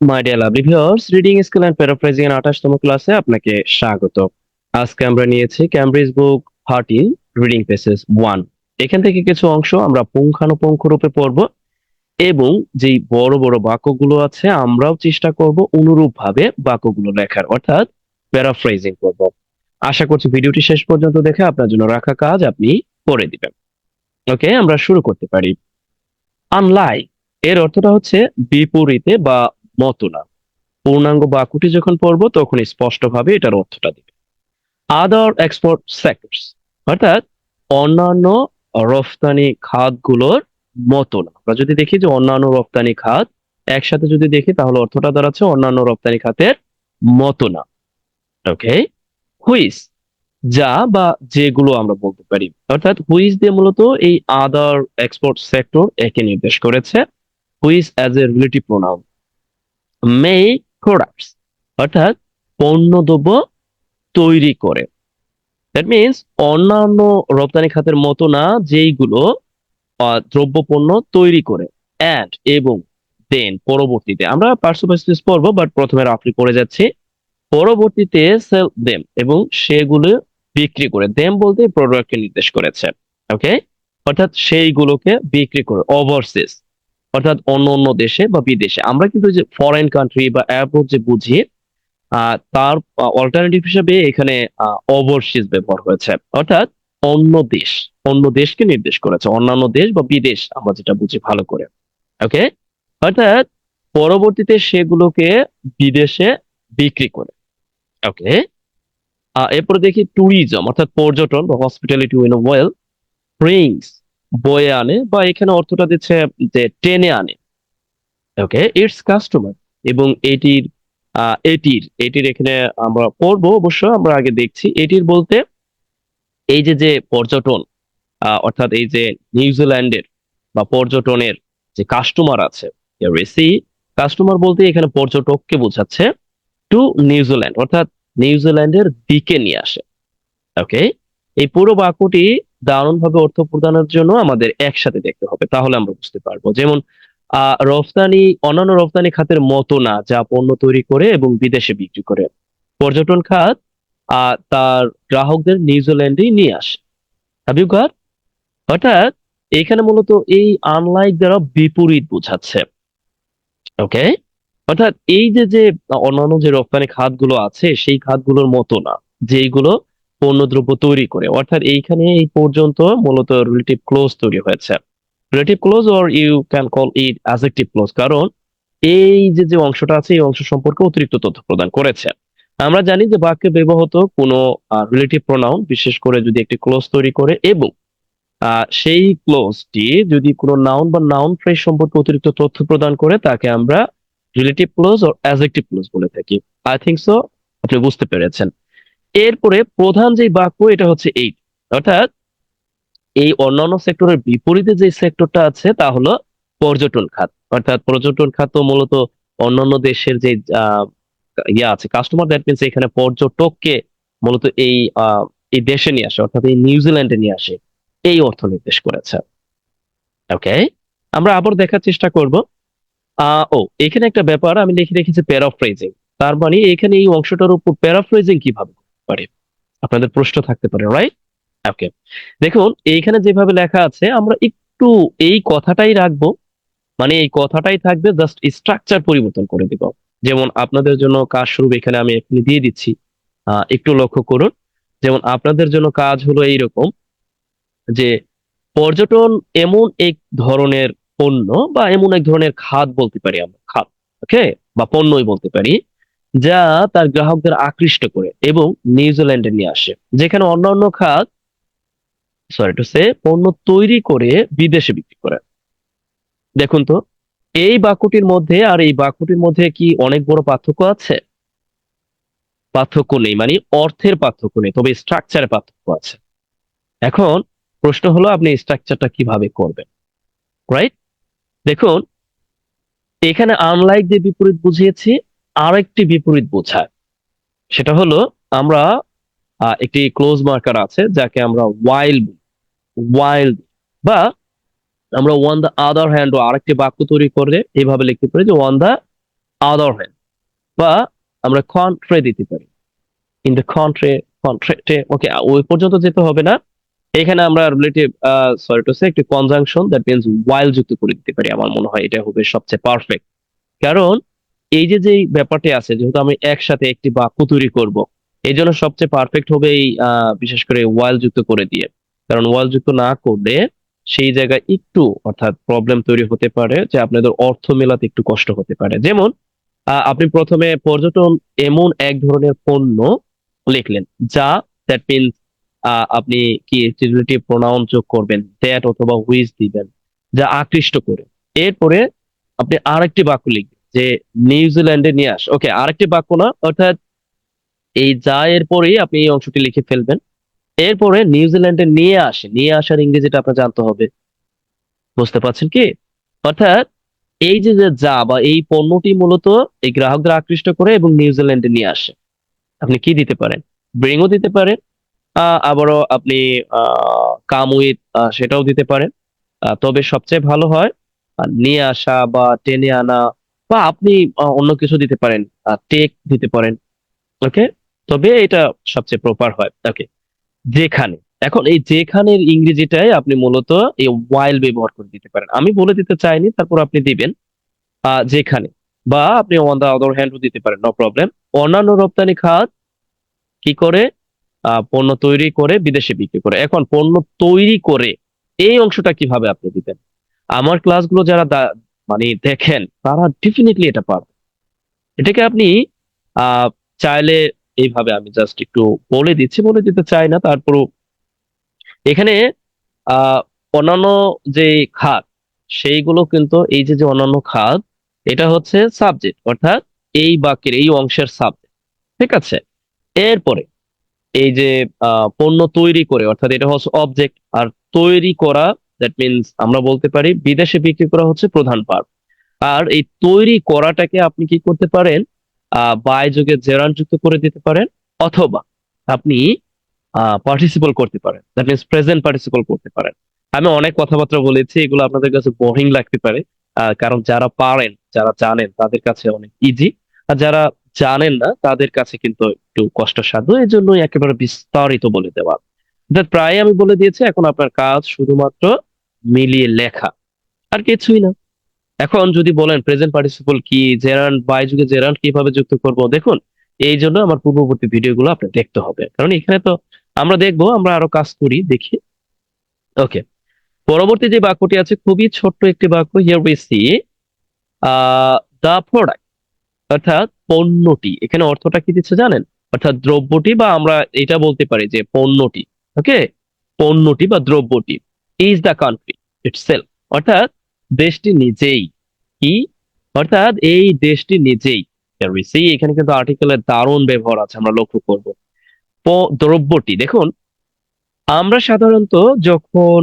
My dear lovely viewers, reading skill and paraphrasing এর 28তম ক্লাসে আপনাকে স্বাগত। আজকে আমরা নিয়েছি ক্যামব্রিজ বুক 13 রিডিং পেসেস 1। এখান থেকে কিছু অংশ আমরা পুঙ্খানুপুঙ্খ রূপে পড়ব এবং যেই বড় বড় বাক্যগুলো আছে আমরাও চেষ্টা করব অনুরূপ ভাবে বাক্যগুলো লেখার, অর্থাৎ প্যারাফ্রেজিং করব। আশা করছি ভিডিওটি শেষ পর্যন্ত দেখে আপনার জন্য রাখা কাজ আপনি করে দিবেন। ওকে, আমরা শুরু করতে পারি। আনলাইক এর অর্থটা হচ্ছে বিপরীতে বা মতো না। পূর্ণাঙ্গ বাক্যটি যখন পড়বো তখন স্পষ্টভাবে এটার অর্থটা দিবে। আদার এক্সপোর্ট সেক্টরস অর্থাৎ অন্যান্য রফতানি খাতগুলোর মতো না। আমরা যদি দেখি যে অন্যান্য রপ্তানি খাত একসাথে যদি দেখি তাহলে অর্থটা দাঁড়াচ্ছে অন্যান্য রপ্তানি খাতের মতো না। ওকে, হুইস যা বা যেগুলো আমরা বলতে পারি, অর্থাৎ হুইস দিয়ে মূলত এই আদার এক্সপোর্ট সেক্টর একে নির্দেশ করেছে। Whose as a relative pronoun. Make products অর্থাৎ পণ্যদ্রব্য তৈরি করে। দ্যাট মিনস অন্যান্য রপ্তানি খাতের মতো না, যেইগুলো দ্রব্য পণ্য তৈরি করে। অ্যান্ড এবং দেন পরবর্তীতে আমরা পার্সোনাল পড়বো, বাট প্রথমে রাফলি পড়ে যাচ্ছি। পরবর্তীতে সেল দেম এবং সেগুলো বিক্রি করে। দেম বলতে প্রোডাক্টকে নির্দেশ করেছে। ওকে, অর্থাৎ সেইগুলোকে বিক্রি করে ওভারসিজ অর্থাৎ অন্য অন্য দেশে বা বিদেশে। আমরা কিন্তু যে ফরেন কান্ট্রি বা অ্যাব্রোড যে বুঝি, তার অল্টারনেটিভ হিসেবে এখানে ওভারসিজ ব্যবহার হয়েছে, অর্থাৎ অন্য দেশ। অন্য দেশকে নির্দেশ করেছে, অন্যান্য দেশ বা বিদেশ আমরা যেটা বুঝি ভালো করে। ওকে, অর্থাৎ পরবর্তীতে সেগুলোকে বিদেশে বিক্রি করে। ওকে, এরপরে দেখি ট্যুরিজম অর্থাৎ পর্যটন বা হসপিটালিটি ইন ওয়েল ব্রিংস বয়ে আনে, বা এখানে অর্থটা দিচ্ছে যে টেনে আনে। ওকে, ইটস কাস্টমার এবং এটির এটির এখানে আমরা পড়বো, অবশ্য আমরা আগে দেখছি এটির বলতে এই যে যে পর্যটন, অর্থাৎ এই যে নিউজিল্যান্ডের বা পর্যটনের যে কাস্টমার আছে, রেসি কাস্টমার বলতে এখানে পর্যটককে বোঝাচ্ছে। টু নিউজিল্যান্ড অর্থাৎ নিউজিল্যান্ডের দিকে নিয়ে আসে। ওকে, এই পুরো বাক্যটি দারুণ ভাবে অর্থ প্রদানের জন্য আমাদের একসাথে দেখতে হবে, তাহলে আমরা বুঝতে পারবো। যেমন রফতানি অন্যান্য রফতানি খাতের মতো না, যা পণ্য তৈরি করে এবং বিদেশে বিক্রি করে। পর্যটন খাত তার গ্রাহকদের নিউজিল্যান্ডে নিয়ে আসে। Have you got? অর্থাৎ এখানে মূলত এই আনলাইক দ্বারা বিপরীত বোঝাচ্ছে। ওকে, অর্থাৎ এই যে যে অন্যান্য যে রপ্তানি খাতগুলো আছে সেই খাতগুলোর মতো না, যেইগুলো পণ্যদ্রব্য তৈরি করে। অর্থাৎ এইখানে এই পর্যন্ত মূলত রিলেটিভ ক্লোজ তৈরি হয়েছে। Relative clause or you can call it adjective clause, কারণ এই যে যে অংশটা আছে এই অংশ সম্পর্কে অতিরিক্ত তথ্য প্রদান করেছে। আমরা জানি যে বাক্যে ব্যবহৃত কোনো রিলেটিভ প্রোনাউন বিশেষ করে যদি একটি ক্লোজ তৈরি করে এবং সেই ক্লোজটি যদি কোনো নাউন বা নাউন ফ্রেজ সম্পর্কে অতিরিক্ত তথ্য প্রদান করে তাকে আমরা রিলেটিভ ক্লোজ ও অ্যাডজেক্টিভ ক্লোজ বলে থাকি। আই থিংক সো আপনি বুঝতে পেরেছেন। এরপরে প্রধান যে বাক্য এটা হচ্ছে এই, অর্থাৎ এই অন্যান্য সেক্টরের বিপরীতে যে সেক্টরটা আছে তা হলো পর্যটন খাত। অর্থাৎ পর্যটন খাত তো মূলত অন্যান্য দেশের যে আহ ইয়া আছে কাস্টমার, দ্যাট মিনস এখানে পর্যটককে মূলত এই দেশে নিয়ে আসে, অর্থাৎ এই নিউজিল্যান্ডে নিয়ে আসে, এই অর্থ নির্দেশ করেছে। ওকে, আমরা আবার দেখার চেষ্টা করব। এখানে একটা ব্যাপার আমি লিখে রেখেছি প্যারাফ্রেজিং। তার মানে এখানে এই অংশটার উপর প্যারাফ্রেজিং কিভাবে করতে পারে, আপনাদের প্রশ্ন থাকতে পারে, রাইট? ওকে, দেখুন এইখানে যেভাবে লেখা আছে আমরা একটু এই কথাটাই রাখবো, মানে এই কথাটাই থাকবে, জাস্ট স্ট্রাকচার পরিবর্তন করে দিব। যেমন আপনাদের জন্য কাজ শুরু এখানে আমি এখনই দিয়ে দিচ্ছি। একটু লক্ষ্য করুন। যেমন আপনাদের জন্য কাজ হলো এইরকম যে পর্যটন এমন এক ধরনের পণ্য বা এমন এক ধরনের খাত বলতে পারি আমরা, খাত, ওকে, বা পণ্যই বলতে পারি, যা তার গ্রাহকদের আকৃষ্ট করে এবং নিউজিল্যান্ডে নিয়ে আসে, যেখানে অন্যান্য খাত সরি টু সে পণ্য তৈরি করে বিদেশে বিক্রি করে। দেখুন তো, এই বাক্যটির মধ্যে আর এই বাক্যটির মধ্যে কি অনেক বড় পার্থক্য আছে? পার্থক্য নেই, মানে অর্থের পার্থক্য নেই, তবে স্ট্রাকচারে পার্থক্য আছে। এখন প্রশ্ন হলো আপনি স্ট্রাকচারটা কিভাবে করবেন, রাইট? দেখুন, এখানে আনলাইক যে বিপরীত বুঝিয়েছি, আরেকটি বিপরীত বোঝায়। সেটা হলো আমরা একটি ক্লোজ মার্কার আছে যাকে আমরা ওয়াইল ওয়াইল বা আমরা ওয়ান দা আদার হ্যান্ড ও আরেকটি বাক্য তৈরি করে এভাবে লিখতে পারি যে ওয়ান দা আদার হ্যান্ড, বা আমরা কন্ট্রে দিতে পারি। ইন দ্য কন্ট্রে, কন্ট্রে, ওকে, ওই পর্যন্ত যেতে হবে না। এখানে আমরা রিলেটিভ, সরি টু সে, একটি কনজাংশন দ্যাট মিন্স ওয়াইল যুক্ত করে দিতে পারি। আমার মনে হয় এটা হবে সবচেয়ে পারফেক্ট। কারণ এই যে যেই ব্যাপারটি আছে, যেহেতু আমি একসাথে একটি বাক্য তৈরি করব, এই জন্য সবচেয়ে পারফেক্ট হবে এই বিশেষ করে ওয়াইল যুক্ত করে দিয়ে। কারণ ওয়াইল যুক্ত না করলে সেই জায়গায় একটু, অর্থাৎ প্রবলেম তৈরি হতে পারে, যে আপনাদের অর্থ মেলাতে একটু কষ্ট হতে পারে। যেমন আপনি প্রথমে পর্যটন এমন এক ধরনের পণ্য লিখলেন, যা, দ্যাট মিনস আপনি কি রিলেটিভ প্রোনাউন যোগ করবেন, দ্যাট অথবা হুইচ দিবেন, যা আকৃষ্ট করে। এরপরে আপনি আরেকটি বাক্য লিখবেন যে নিউজিল্যান্ডে নিয়ে আস, ওকে, আরেকটি বাক্য না, অর্থাৎ এই যা এর পরেই আপনি এই অংশটি লিখে ফেলবেন। এরপরে নিউজিল্যান্ডে নিয়ে আসে, নিয়ে আসার ইংরেজিটা আপনার জানতে হবে। বুঝতে পারছেন কি? অর্থাৎ এই যে যে যা বা এই পণ্যটি মূলত এই গ্রাহকদের আকৃষ্ট করে এবং নিউজিল্যান্ডে নিয়ে আসে। আপনি কি দিতে পারেন? ব্রিংও দিতে পারেন, আবারও আপনি কাম উইথ, সেটাও দিতে পারেন। তবে সবচেয়ে ভালো হয় নিয়ে আসা বা টেনে আনা, বা আপনি অন্য কিছু দিতে পারেন, টেক দিতে পারেন। ওকে, তবে এটা সবচেয়ে প্রপার হয়। ওকে, যেখানে। এখন এই যেখানের ইংরেজিটাই আপনি মূলত এই ওয়াইল ব্যবহার করে দিতে পারেন। আমি বলে দিতে চাইনি, তারপর আপনি দিবেন যেখানে। বা আপনি অন দা আদার হ্যান্ডও দিতে পারেন, নো প্রবলেম। অন্যান্য রপ্তানি খাত কি করে? পণ্য তৈরি করে বিদেশে বিক্রি করে। এখন পণ্য তৈরি করে এই অংশটা কিভাবে আপনি দিবেন? আমার ক্লাসগুলো যারা মানে দেখেন, তারা ডেফিনেটলি এটা পারবে। এটাকে আপনি আহ চাইলে এইভাবে, আমি জাস্ট একটু বলে দিচ্ছি, বলে দিতে চাই না, তারপরও এখানে আহ অন্যান্য যে খাত, সেইগুলো কিন্তু, এই যে যে অন্যান্য খাত, এটা হচ্ছে সাবজেক্ট, অর্থাৎ এই বাক্যের এই অংশের সাবজেক্ট। ঠিক আছে? এরপরে এই যে পণ্য তৈরি করে, অর্থাৎ এটা হচ্ছে অবজেক্ট, আর তৈরি করা, দ্যাট মিনস আমরা বলতে পারি বিদেশে বিক্রি করা হচ্ছে প্রধান ভার্ব। আর এই তৈরি করাটাকে আপনি কি করতে পারেন? বাই যোগে জেরান্ড যুক্ত করে দিতে পারেন, অথবা আপনি পার্টিসিপল করতে পারেন, দ্যাট মিনস প্রেজেন্ট পার্টিসিপল করতে পারেন। আমি অনেক কথাবার্তা বলেছি, এগুলো আপনাদের কাছে বোরিং লাগতে পারে, কারণ যারা পারেন, যারা জানেন, তাদের কাছে অনেক ইজি। আর যারা জানেন না, তাদের কাছে কিন্তু একটু কষ্টসাধ্য। এই জন্যই একেবারে বিস্তারিত বলে দেওয়া। প্রায় আমি বলে দিয়েছি, এখন আপনার কাজ শুধুমাত্র মিলিয়ে লেখা, আর কিছুই না। এখন যদি বলেন প্রেজেন্ট পার্টিসিপল কি, জেরান্ড, বাই যুগে জেরান্ড কিভাবে যুক্ত করব, দেখুন, এই জন্য আমার পূর্ববর্তী ভিডিওগুলো আপনার দেখতে হবে, কারণ এখানে তো আমরা দেখবো, আমরা আরো কাজ করি, দেখি। ওকে, পরবর্তী যে বাক্যটি আছে, খুবই ছোট্ট একটি বাক্য। Here we see the product, অর্থাৎ পণ্যটি। এখানে অর্থটা কি দিচ্ছে জানেন? অর্থাৎ দ্রব্যটি, বা আমরা এটা বলতে পারি যে পণ্যটি। ওকে, পণ্যটি বা দ্রব্যটি ইজ দ্য কান্ট্রি ইটসেলফ, অর্থাৎ দেশটি নিজেই। কি? অর্থাৎ এই দেশটি নিজেই। Here we see, এখানে কিন্তু আর্টিকেলের দারুণ ব্যবহার আছে, আমরা লক্ষ্য করব। দ্রব্যটি, দেখুন, আমরা সাধারণত যখন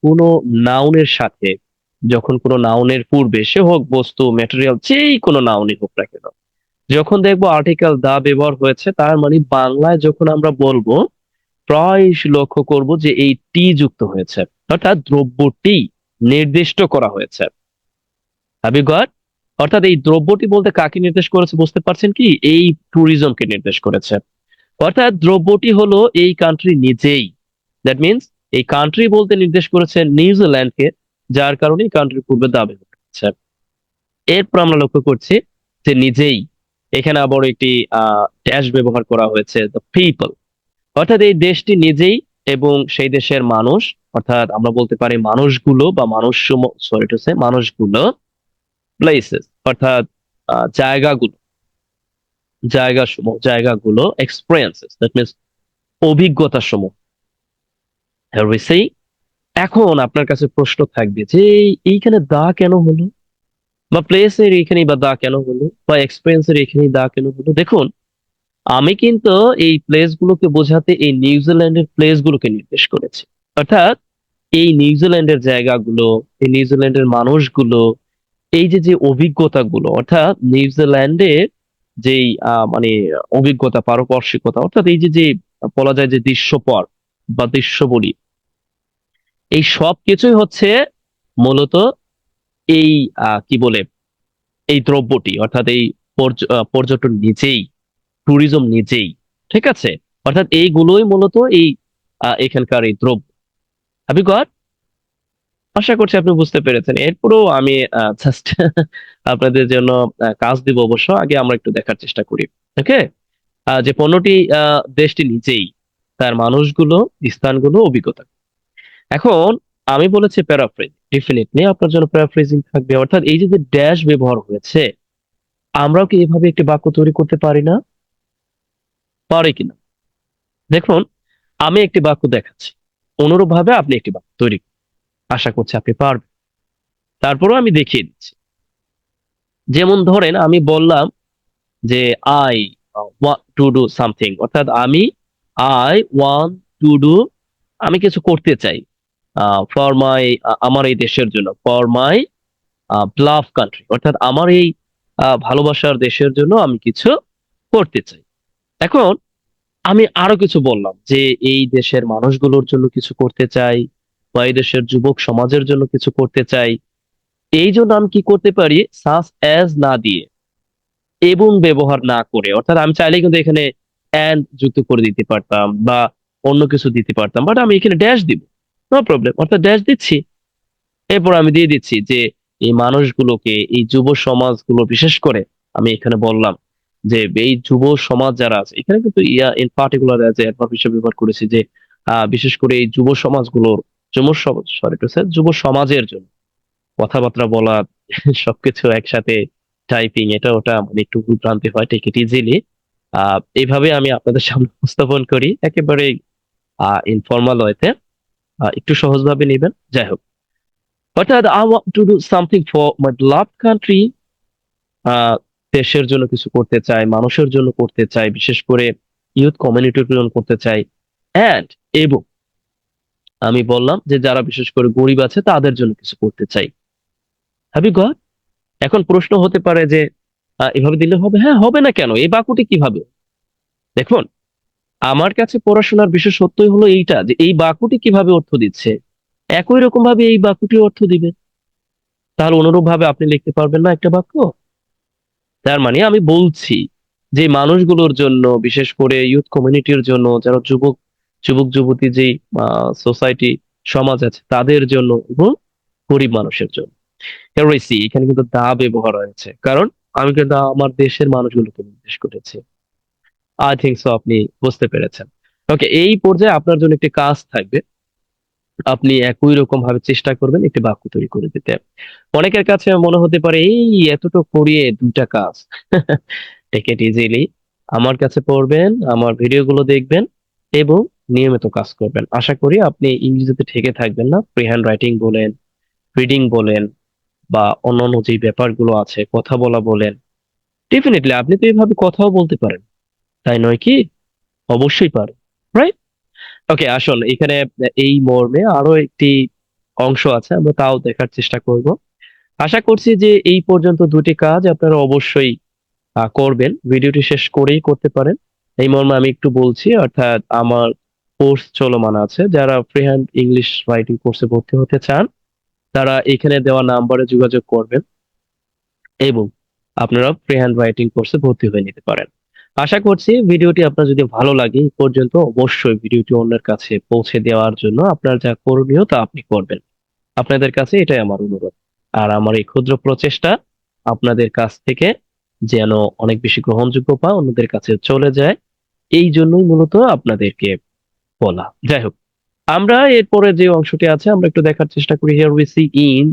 কোনো নাউনের সাথে, যখন কোনো নাউনের পূর্বে, সে হোক বস্তু, ম্যাটেরিয়াল, যেই কোনো নাউনই হোক না কেন, যখন দেখবো আর্টিকেল দা ব্যবহার হয়েছে, তার মানে বাংলায় যখন আমরা বলবো, প্রায় লক্ষ্য করব যে এই টি যুক্ত হয়েছে, অর্থাৎ দ্রব্যটি নির্দিষ্ট করা হয়েছে। Have you got? অর্থাৎ এই দ্রব্যটি বলতে কাকে নির্দেশ করেছে বুঝতে পারছেন কি? এই ট্যুরিজমকে নির্দেশ করেছে। অর্থাৎ দ্রব্যটি হলো এই কান্ট্রি নিজেই। দ্যাট মিনস এই কান্ট্রি বলতে নির্দেশ করেছে নিউজিল্যান্ডকে, যার কারণে এই কান্ট্রির পূর্বে দাবি হচ্ছে। এরপর আমরা লক্ষ্য করছি যে নিজেই, এখানে আবার একটি ড্যাশ ব্যবহার করা হয়েছে, দ্য পিপল, অর্থাৎ এই দেশটি নিজেই এবং সেই দেশের মানুষ, অর্থাৎ আমরা বলতে পারি মানুষগুলো বা মানুষ, সরি টু সে, মানুষগুলো, প্লেসেস, অর্থাৎ জায়গাগুলো, জায়গাগুলো, এক্সপিরিয়েন্সেস, দ্যাট মিনস অভিজ্ঞতা সমূহ। Here we see, এখন আপনার কাছে প্রশ্ন থাকবে যে এইখানে দা কেন হলো, বা প্লেসের এখানে বা দা কেন হলো, বা এক্সপিরিয়েন্সের এখানে দা কেন হলো? দেখুন, আমি কিন্তু এই প্লেস গুলোকে বোঝাতে এই নিউজিল্যান্ডের প্লেস গুলোকে নির্দেশ করেছি। অর্থাৎ এই নিউজিল্যান্ডের জায়গাগুলো, এই নিউজিল্যান্ডের মানুষগুলো, এই যে যে অভিজ্ঞতাগুলো, অর্থাৎ নিউজিল্যান্ডের যেই মানে অভিজ্ঞতা, পারপার্শ্বিকতা, অর্থাৎ এই যে যে বলা যায় যে দৃশ্যপট বা দৃশ্যবলী, এই সব কিছুই হচ্ছে মূলত এই কি বলে, এই দ্রব্যটি, অর্থাৎ এই পর্যটন নিজেই, ট্যুরিজম নিজেই, ঠিক আছে? অর্থাৎ এইগুলোই মূলত এই এখানকার এই দ্রব্য। Have you goat? আশা করছি আপনি বুঝতে পেরেছেন। এরপরেও আমি জাস্ট আপনাদের জন্য কাজ দিব অবশ্য। আগে আমরা একটু দেখার চেষ্টা করি। ওকে? যে পণ্যটি দেশটি নিজেই, তার মানুষগুলো, স্থানগুলো, অভিজ্ঞতা। এখন আমি বলেছি প্যারাফ্রেজ, ডেফিনেটলি আপনার জন্য প্যারাফ্রেজিং থাকবে। অর্থাৎ এই যে যে ড্যাশ ব্যবহার হয়েছে, আমরাও কি এভাবে একটি বাক্য তৈরি করতে পারি না? পারি কিনা দেখুন, আমি একটি বাক্য দেখাচ্ছি, অনুরূপ ভাবে আপনি একটি বাক্য তৈরি করুন। আশা করছি আপনি পারবেন। তারপরেও আমি দেখিয়ে দিচ্ছি। যেমন ধরেন আমি বললাম যে I want to do something, অর্থাৎ আই ওয়ান্ট টু ডু, আমি কিছু করতে চাই ফর মাই, আমার এই দেশের জন্য, ফর মাই লাভ কান্ট্রি, অর্থাৎ আমার এই ভালোবাসার দেশের জন্য আমি কিছু করতে চাই। এখন আমি আরো কিছু বললাম যে এই দেশের মানুষগুলোর জন্য কিছু করতে চাই, বা এই দেশের যুবক সমাজের জন্য কিছু করতে চাই। এই জন্য আমি কি করতে পারি, সাস অ্যাজ না দিয়ে, এবং ব্যবহার না করে, অর্থাৎ আমি চাইলে কিন্তু এখানে অ্যান্ড যুক্ত করে দিতে পারতাম বা অন্য কিছু দিতে পারতাম, বাট আমি এখানে ড্যাশ দিব। নো প্রবলেম, অর্থাৎ ড্যাশ দিচ্ছি। এরপর আমি দিয়ে দিচ্ছি যে এই মানুষগুলোকে, এই যুব সমাজগুলো বিশেষ করে, আমি এখানে বললাম যে এই যুব সমাজ যারা আছে এখানে কিন্তু ইন পার্টিকুলার যে অ্যাডভার্ব হিসেবে ব্যবহার করেছি যে বিশেষ করে এই যুব সমাজগুলোর, যুব সমাজ, সরি টু সে, যুব সমাজের জন্য কথাবার্তা বলা সবকিছু একসাথে, টাইপিং এটা ওটা মানে একটু ভুলভ্রান্তি হয়, টেক ইট ইজিলি। এইভাবে আমি আপনাদের সামনে উপস্থাপন করি একেবারে ইনফর্মাল ওয়েতে, একটু সহজভাবে নেবেন। যাই হোক, অর্থাৎ I want to do something for my love country, দেশের জন্য কিছু করতে চাই, মানুষের জন্য করতে চাই, বিশেষ করে ইউথ কমিউনিটির জন্য করতে চাই, অ্যান্ড এবং আমি বললাম যে যারা বিশেষ করে গরিব আছে তাদের জন্য কিছু করতে চাই। Have you got? এখন প্রশ্ন হতে পারে যে এভাবে দিলে হবে? হ্যাঁ, হবে না কেন? এই বাক্যটি কিভাবে? দেখুন, আমার কাছে পড়াশোনার বিশেষত্বই হলো এইটা যে এই বাক্যটি কিভাবে অর্থ দিচ্ছে, একই রকম ভাবে এই বাক্যটি অর্থ দিবে। তাহলে অনুরূপ ভাবে আপনি লিখতে পারবেন না একটা বাক্য? তার মানে আমি বলছি যে মানুষগুলোর জন্য, বিশেষ করে ইউথ কমিউনিটির জন্য, যারা যুবক, যুবক যুবতী, যেই সোসাইটি, সমাজ আছে তাদের জন্য, এবং গরিব মানুষের জন্য। Here we see, এখানে কিন্তু দা ব্যবহার হয়েছে, কারণ আমি কিন্তু আমার দেশের মানুষগুলোকে নির্দেশ করেছি। আই থিংক সো আপনি বুঝতে পেরেছেন। ওকে, এই পর্যায়ে আপনার জন্য একটি কাজ থাকবে। আপনি একই রকম ভাবে চেষ্টা করবেন একটি বাক্য তৈরি করে দিতে। অনেকের কাছে মনে হতে পারে এই এতটুকু করিয়ে দুইটা কাজ। টেক ইট ইজিলি, আমার কাছে পড়বেন, আমার ভিডিওগুলো দেখবেন, এবং নিয়মিত কাজ করবেন। আশা করি আপনি ইংরেজিতে ঠেকে থাকবেন না। ফ্রি হ্যান্ড রাইটিং বলেন, রিডিং বলেন, বা অন্যান্য যে ব্যাপারগুলো আছে, কথা বলা বলেন, ডেফিনেটলি আপনি তো এইভাবে কথাও বলতে পারেন, তাই নয় কি? অবশ্যই পারেন, রাইট? ওকে, আসুন এখানে এই মর্মে আরো একটি অংশ আছে, আমরা তাও দেখার চেষ্টা করব। আশা করছি যে এই পর্যন্ত দুটি কাজ আপনারা অবশ্যই করবেন, ভিডিওটি শেষ করেই করতে পারেন। এই মর্মে আমি একটু বলছি, অর্থাৎ আমার কোর্স চলমান আছে। যারা ফ্রি হ্যান্ড ইংলিশ রাইটিং কোর্সে ভর্তি হতে চান, তারা এখানে দেওয়া নাম্বারে যোগাযোগ করবেন, এবং আপনারা ফ্রি হ্যান্ড রাইটিং কোর্সে ভর্তি হয়ে নিতে পারেন। আশা করছি ভিডিওটি আপনার যদি ভালো লাগে এই পর্যন্ত, অবশ্যই ভিডিওটি অন্যের কাছে পৌঁছে দেওয়ার জন্য আপনার যা করণীয় তা আপনি করবেন। আপনাদের কাছে এটাই আমার অনুরোধ। আর আমার এই ক্ষুদ্র প্রচেষ্টা আপনাদের কাছ থেকে যেন অনেক বেশি গ্রহণযোগ্য পায়, অন্যদের কাছে চলে যায়, এই জন্যই মূলত আপনাদেরকে বলা। যাই হোক, আমরা এরপরে যে অংশটি আছে আমরা একটু দেখার চেষ্টা করি। Here we C in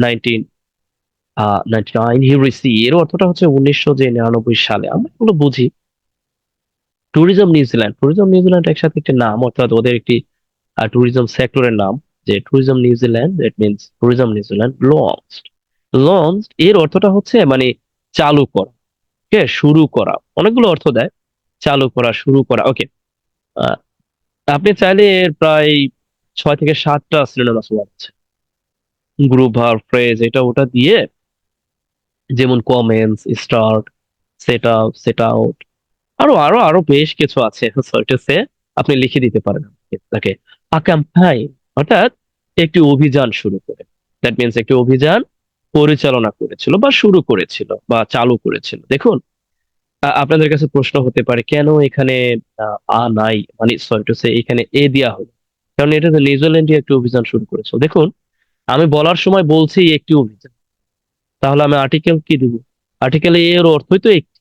1999, here we C এর অর্থটা হচ্ছে 1999 সালে। আমরা এগুলো বুঝি। ট্যুরিজম নিউজিল্যান্ড, ট্যুরিজম নিউজিল্যান্ড একসাথে একটি নাম, অর্থাৎ ওদের একটি ট্যুরিজম সেক্টরের নাম, যে tourism New Zealand, that means tourism New Zealand launched. Launched এর অর্থটা হচ্ছে মানে চালু করা, ওকে, শুরু করা, অনেকগুলো অর্থ দেয়। চালু করা, শুরু করা, ওকে। আপনি চাইলে এর প্রায় 6 থেকে 7টা সিনোনিমাস ওয়ার্ড আছে, গ্রুপ ভার্ব, ফ্রেজ, এটা ওটা দিয়ে, যেমন commence, start, set up, set out, আরো আরো আরো বেশ কিছু আছে। সরি টু সে, আপনি লিখে দিতে পারেন তাকে। আ ক্যাম্পাইন, অর্থাৎ একটি অভিযান শুরু করে, দ্যাট মিনস একটি অভিযান পরিচালনা করেছিল বা শুরু করেছিল বা চালু করেছিল। দেখুন, আপনাদের কাছে প্রশ্ন হতে পারে কেন এখানে আ নাই, মানে সরি টু সে এখানে এ দেয়া হলো, কারণ এটা তো নিউজিল্যান্ডই একটি অভিযান শুরু করেছিল। দেখুন, আমি বলার সময় বলছি একটি অভিযান, তাহলে আমি আর্টিকেল কি দিব? আর্টিকেলে এর অর্থই তো একটি,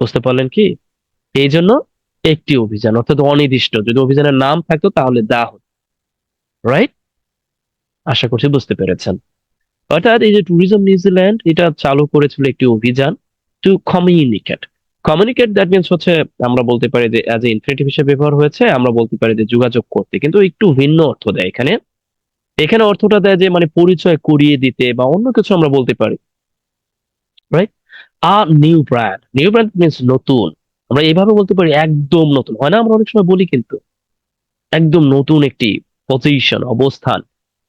বুঝতে পারলেন কি? এই জন্য একটি অভিযান অর্থাৎ অনির্দিষ্ট, যদি অভিযানের নাম থাকতো তাহলে দা হতো, রাইট? আশা করছি বুঝতে পেরেছেন। অর্থাৎ এই যে ট্যুরিজম নিউজিল্যান্ড এটা চালু করেছিল একটি অভিযান to communicate. Communicate that means হচ্ছে, আমরা বলতে পারি যে অ্যাজ এ ইনফিনিটিভ হিসেবে ব্যবহার হয়েছে, আমরা বলতে পারি যে যোগাযোগ করতে, কিন্তু একটু ভিন্ন অর্থ দেয় এখানে। এখানে অর্থটা দেয় যে মানে পরিচয় করিয়ে দিতে বা অন্য কিছু আমরা বলতে পারি, right? A new brand means নতুন। আমরা এইভাবে বলতে পারি একদম নতুন, হয় না? আমরা অনেক সময় বলি কিন্তু একদম নতুন একটি পজিশন, অবস্থান।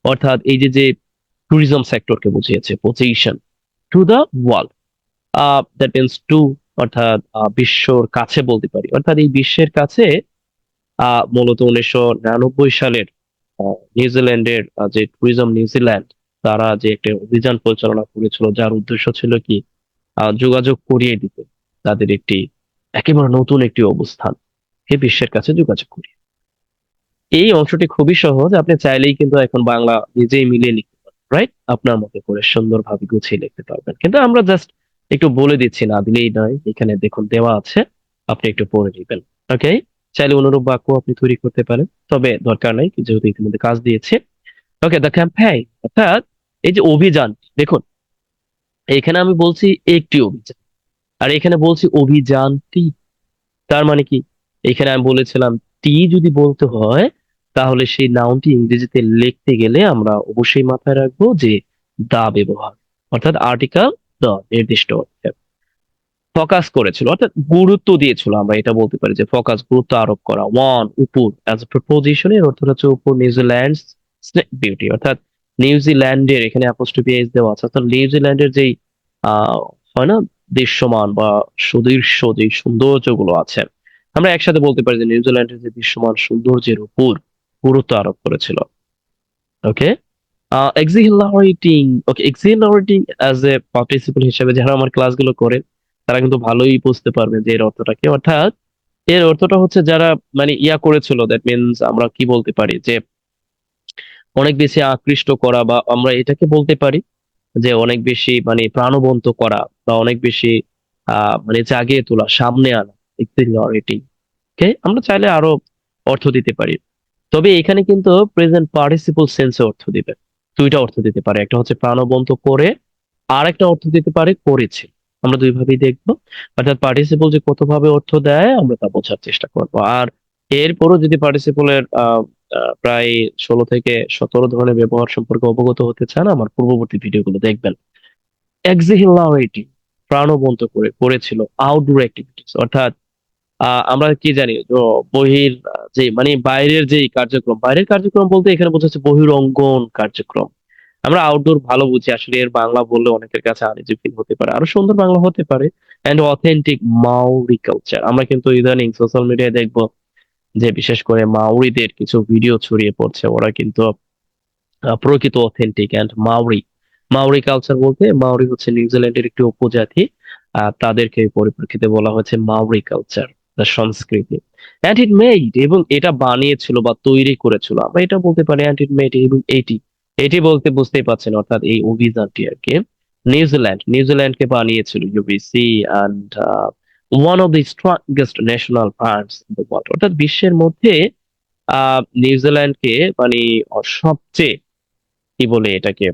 অর্থাৎ এই যে যে ট্যুরিজম সেক্টরকে বুঝিয়েছে position to the world, that means to, অর্থাৎ বিশ্বর কাছে বলতে পারি, অর্থাৎ এই বিশ্বের কাছে। মূলত 1999 সালের নিউজিল্যান্ডের যে ট্যুরিজম নিউজিল্যান্ড, তারা যে একটা অভিযান পরিচালনা করেছিল যার উদ্দেশ্য ছিল কি, যোগাযোগ করিয়ে দিতে তাদের একটি একেবারে নতুন একটি অবস্থান, এই বিশ্বের কাছে যোগাযোগ করি। এই অংশটি খুবই সহজ, আপনি চাইলেই কিন্তু এখন বাংলা নিজেই মিলিয়ে লিখতে পারবেন, রাইট? আপনার মতো করে সুন্দরভাবে গুছিয়ে লিখতে পারবেন, কিন্তু আমরা জাস্ট একটু বলে দিচ্ছি, না দিলেই নয়, এখানে দেখুন দেওয়া আছে, আপনি একটু পড়ে নেবেন। ওকে, চাইলে অনুরূপ বাক্য আপনি তৈরি করতে পারেন, তবে দরকার নাই যেহেতু ইতিমধ্যে কাজ দিয়েছে। ওকে, দ্য ক্যাম্পেইন অর্থাৎ এই যে অভিযান, দেখুন এখানে আমি বলছি একটি অভিযান, আর এখানে বলছি অভিযানটি। তার মানে কি, এখানে আমি বলেছিলাম টি যদি বলতে হয়, তাহলে সেই নাউনটি ইংরেজিতে লিখতে গেলে আমরা অবশ্যই মাথায় রাখবো যে দা ব্যবহার, অর্থাৎ আর্টিকেল দ্য, নির্দিষ্ট অর্থে। ফোকাস করেছিল অর্থাৎ গুরুত্ব দিয়েছিল, আমরা এটা বলতে পারি যে ফোকাস, গুরুত্ব আরোপ করা। ওয়ান, উপর, অ্যাজ এ প্রপোজিশন এর অর্থ হচ্ছে উপর, নিউজিল্যান্ড বিউটি, অর্থাৎ নিউজিল্যান্ডের, এখানে অ্যাপোস্ট্রোফি এস দেওয়া আছে, অর্থাৎ নিউজিল্যান্ডের যেই হয় না দৃশ্যমান বা সুদৃশ্য যে সৌন্দর্য গুলো আছে, আমরা একসাথে বলতে পারি যে নিউজিল্যান্ডের যে দৃশ্যমান সৌন্দর্যের উপর গুরুত্ব আরোপ করেছিল। ওকে, এক্সিলারেটিং। ওকে, এক্সিলারেটিং অ্যাজ এ পার্টিসিপল হিসেবে যারা আমার ক্লাসগুলো করে, তারা কিন্তু ভালোই বুঝতে পারবে যে এর অর্থটা কি। অর্থাৎ এর অর্থটা হচ্ছে যারা মানে ইয়া করেছিল, দ্যাট মিনস আমরা কি বলতে পারি যে অনেক বেশি আকৃষ্ট করা, বা আমরা এটাকে বলতে পারি যে অনেক বেশি মানে প্রাণবন্ত করা, বা অনেক বেশি মানে জাগিয়ে তোলা, সামনে আনা, এক্সিলারেটিং। ওকে, আমরা চাইলে আরো অর্থ দিতে পারি, তবে এখানে কিন্তু প্রেজেন্ট পার্টিসিপল সেন্সে অর্থ দিবে। দুইটা অর্থ দিতে পারে, একটা হচ্ছে প্রাণবন্ত করে, আর একটা অর্থ দিতে পারে করেছে। আমরা দুই ভাবেই দেখবো, অর্থাৎ পার্টিসিপল যে কত ভাবে অর্থ দেয় আমরা তা বোঝার চেষ্টা করবো। আর এরপরও যদি পার্টিসিপলের প্রায় 16 থেকে 17 ধরনের ব্যবহার সম্পর্কে অবগত হতে চান, আমার পূর্ববর্তী ভিডিওগুলো দেখবেন। এক্সিলারেটিং, প্রাণবন্ত করে করেছিল। আউটডোর অ্যাক্টিভিটিস অর্থাৎ আমরা কি জানি তো, বহির যে মানে বাইরের যে কার্যক্রম, বাইরের কার্যক্রম বলতে এখানে বোঝাচ্ছে বহিরঙ্গন কার্যক্রম। আমরা আউটডোর ভালো বুঝি, আসলে এর বাংলা বললে অনেকের কাছে আনইজি ফিল হতে পারে, আরো সুন্দর বাংলা হতে পারে এন্ড অথেন্টিক মাউরি কালচার। আমরা কিন্তু ইদানিং সোশ্যাল মিডিয়ায় দেখবো যে বিশেষ করে মাউরিদের কিছু ভিডিও ছড়িয়ে পড়ছে, ওরা কিন্তু প্রকৃত authentic and Maori. Maori culture বলতে, মাউরি হচ্ছে নিউজিল্যান্ডের একটি উপজাতি, তাদেরকে এই পরিপ্রেক্ষিতে বলা হয়েছে মাউরি কালচার, সংস্কৃতি। অ্যান্ড ইট মেড, এবং এটা বানিয়েছিল বা তৈরি করেছিল, আমরা এটা বলতে পারি অ্যান্ড ইট মেড, এবং এটি, এটি বলতে বুঝতেই পারছেন, অর্থাৎ এই অভিযানটি আর কি নিউজিল্যান্ডকে বানিয়েছিল UBC and one of the strongest national parks in the world, অর্থাৎ বিশ্বের মধ্যে নিউজিল্যান্ডকে মানে সবচেয়ে কি বলে এটাকে,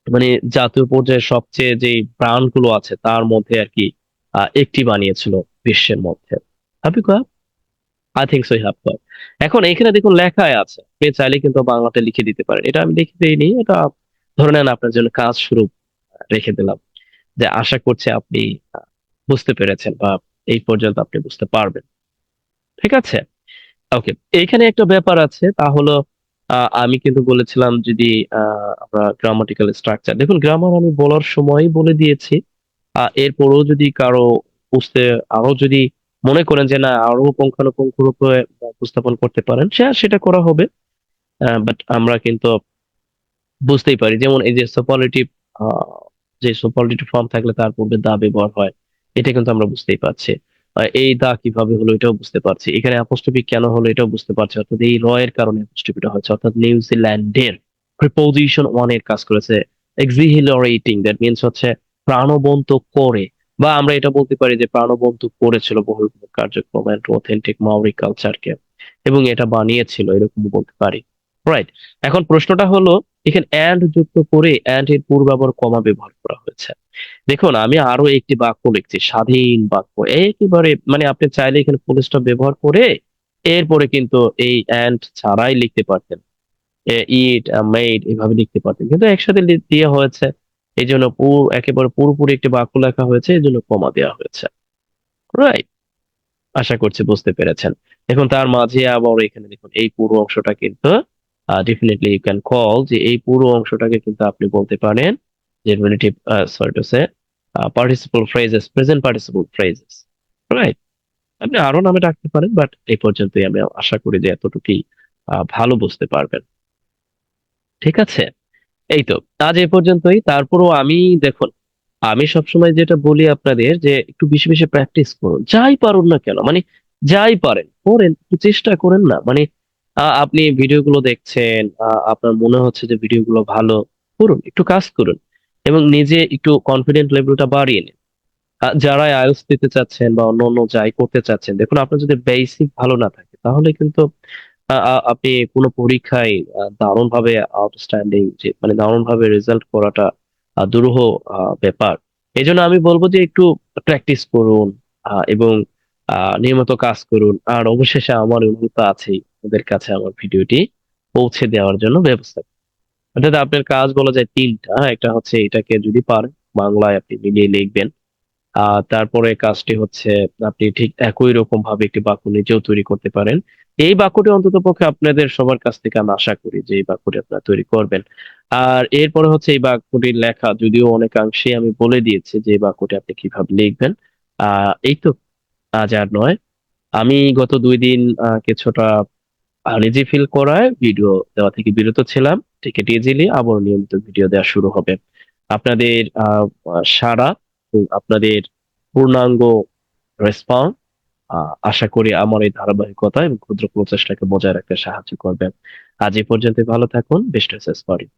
মানে জাতীয় পর্যায়ে সবচেয়ে যে ব্র্যান্ড গুলো আছে তার মধ্যে আর কি একটি বানিয়েছিল বিশ্বের মধ্যে। Have you got? I think so, have got. এখন এখানে দেখুন লেখায় আছে, আপনি চাইলে কিন্তু বাংলাতে লিখে দিতে পারেন, এটা আমি লিখে দিইনি, এটা ধরে নেন আপনার জন্য কাজ শুরু রেখে দিলাম, যে আশা করছি আপনি আহ, বুঝতে পেরেছেন, বা এই পর্যন্ত আপনি বুঝতে পারবেন। ঠিক আছে, ওকে। এইখানে একটা ব্যাপার আছে, তা হলো আমি কিন্তু বলেছিলাম যদি আমরা গ্রামাটিক্যাল স্ট্রাকচার, দেখুন গ্রামার আমি বলার সময় বলে দিয়েছি। এরপরও যদি কারো বুঝতে, আরো যদি মনে করেন যে না আরো পুঙ্খানুপুঙ্খ রূপে উপস্থাপন করতে পারেন, সেটা করা হবে। বাট আমরা কিন্তু বুঝতেই পারি। যেমন এই যে সুপারলেটিভ যে সুপারলেটিভ ফর্ম থাকলে তার পূর্বে দা ব্যবহার হয়। এটা কিন্তু আমরা বুঝতেই পারছি। এই দা কিভাবে হলো এটাও বুঝতে পারছি। এখানে অ্যাপোস্ট্রোফি কেন হলো এটাও বুঝতে পারছি। অর্থাৎ এই র এর কারণে অ্যাপোস্ট্রোফিটা হচ্ছে। অর্থাৎ নিউজিল্যান্ডের প্রিপোজিশন 1 এর কাজ করেছে। এক্সিহিলারেটিং দ্যাট মিনস হচ্ছে প্রাণবন্ত করে, বা আমরা এটা বলতে পারি যে প্রাণবন্ত করেছিল বহুরূপী কার্যক্রম এন্ড অথেন্টিক মাওরি কালচারকে, এবং এটা বানিয়েছিল এরকম বলতে পারি। রাইট। এখন প্রশ্নটা হলো, এখানে অ্যান্ড যুক্ত করে অ্যান্ড এর পূর্বে আবার কমা ব্যবহার করা হয়েছে। দেখুন আমি আরো একটি বাক্য লিখছি, স্বাধীন বাক্য একেবারে, মানে আপনি চাইলে এখানে ফুল স্টপ ব্যবহার করে এরপরে কিন্তু এই অ্যান্ড ছাড়াই লিখতে পারতেন, ইট মেড এভাবে লিখতে পারতেন, কিন্তু একসাথে দেওয়া হয়েছে। এই জন্য একেবারে পুরোপুরি একটি বাক্য লেখা হয়েছে, এই জন্য কমা দেওয়া হয়েছে। রাইট। আশা করছি বুঝতে পেরেছেন। দেখুন তার মাঝে আবার এখানে দেখুন এই পুরো অংশটা কিন্তু ডেফিনেটলি ইউ ক্যান কল, যে এই পুরো অংশটাকে কিন্তু আপনি বলতে পারেন যে relative, sorry to say, participle phrases, present participle phrases. Right. আপনি আরো নামে ডাকতে পারেন, বাট এই পর্যন্তই, আমি আশা করি যে এতটুকুই ভালো বুঝতে পারবেন। ঠিক আছে। এই তো, আজ এ পর্যন্তই। তারপরও আমি, দেখুন আমি সবসময় যেটা বলি আপনাদের, যে একটু বেশি বেশি প্র্যাকটিস করুন, যাই পারুন না কেন, মানে যাই পারেন করেন, একটু চেষ্টা করেন না, মানে আপনি ভিডিওগুলো দেখছেন, আপনার মনে হচ্ছে যে ভিডিওগুলো ভালো, করুন, একটু কাজ করুন, এবং নিজে একটু কনফিডেন্ট লেভেলটা বাড়িয়ে নিন। যারা আইএলটিএস দিতে চাচ্ছেন বা অন্য অন্য যাই করতে চাচ্ছেন, দেখুন আপনার যদি বেসিক ভালো না থাকে তাহলে কিন্তু আপনি কোনো পরীক্ষায় দারুণ ভাবে আউটস্ট্যান্ডিং, যে মানে দারুণ ভাবে রেজাল্ট করাটা দুরূহ ব্যাপার। এই জন্য আমি বলবো যে একটু প্র্যাকটিস করুন, এবং নিয়মিত কাজ করুন, আর অবশেষে আমার অনুরোধ আছেই, ওদের কাছে আমার ভিডিওটি পৌঁছে দেওয়ার জন্য ব্যবস্থা করুন। অর্থাৎ আপনার কাজ বলা যায় তিনটা। একটা হচ্ছে এটাকে যদি পারেন বাংলায় আপনি মিলিয়ে লিখবেন। তারপরে কাজটি হচ্ছে আপনি ঠিক একই রকম ভাবে একটি বাক্য নিজেও তৈরি করতে পারেন। এই বাক্যটি অন্তত পক্ষে আপনাদের সবার কাছ থেকে আমি আশা করি যে এই বাক্যটি আপনারা তৈরি করবেন। আর এরপরে হচ্ছে এই বাক্যটি লেখা, যদিও অনেকাংশে আমি বলে দিয়েছি যে এই বাক্যটি আপনি কিভাবে লিখবেন। এই তো, আজ আর নয়। আমি গত 2 দিন কিছুটা আনইজি ফিল করায় ভিডিও দেওয়া থেকে বিরত ছিলাম। টেক ইট ইজিলি, আবার নিয়মিত ভিডিও দেওয়া শুরু হবে। আপনাদের সাড়া এবং আপনাদের পূর্ণাঙ্গ রেসপন্স আশা করি আমার এই ধারাবাহিকতা এবং ক্ষুদ্র প্রচেষ্টাকে বজায় রাখতে সাহায্য করবে। আজ এই পর্যন্ত, ভালো থাকুন, বেস্ট উইশেস ফর ইউ।